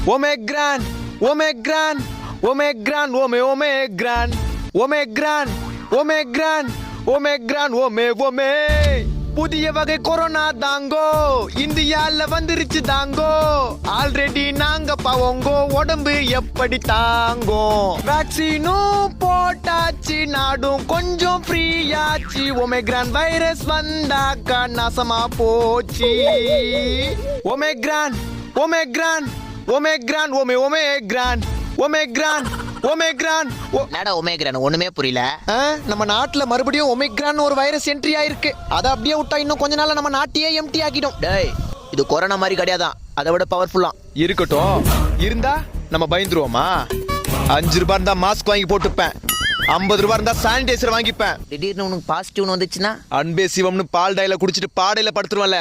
Omegran, Omegran, Omegran, Omegran, Omegran, Omegran, Omegran, Ome. புதிய வகை corona தாங்கோ இந்தியால வந்துருச்சு தாங்கோ ஆல்ரெடி நாங்க பாவங்கோ உடம்பு எப்படி தாங்கோ வேக்சினும் போட்டாச்சு நாடும் கொஞ்சம் ஃப்ரீயாச்சு ஒமேக்ரான் வைரஸ் வந்தாக்கா நாசமா போச்சு Omicron Omicron Omicron Omicron Omicron Omicron என்னடா ஒமேக்ரான் ஒண்ணுமே புரியல. நம்ம நாட்டுல மறுபடியும் ஒமேக்ரான் ஒரு வைரஸ் என்ட்ரி ஆயிருக்கு. அதை அப்படியே விட்டா இன்னும் கொஞ்ச நாள்ல நம்ம நாட்டையே எம்டி ஆக்கிடும். டேய் இது கொரோனா மாதிரி கிடையாதான், அதை விட பவர்ஃபுல்லா இருக்கட்டும். இருந்தா நம்ம பயந்துருவோமா? 5 ரூபாய் இருந்தா மாஸ்க் வாங்கி போட்டுப்பேன், 50 ரூபாய் இருந்தா சானிடைசர் வாங்கிப்பேன். திடீர்னு உனக்கு பாசிட்டிவ்னு வந்துச்சுன்னா அன்பே சிவம்னு பால் டைல குடிச்சிட்டு பாடையில படுத்துருவல.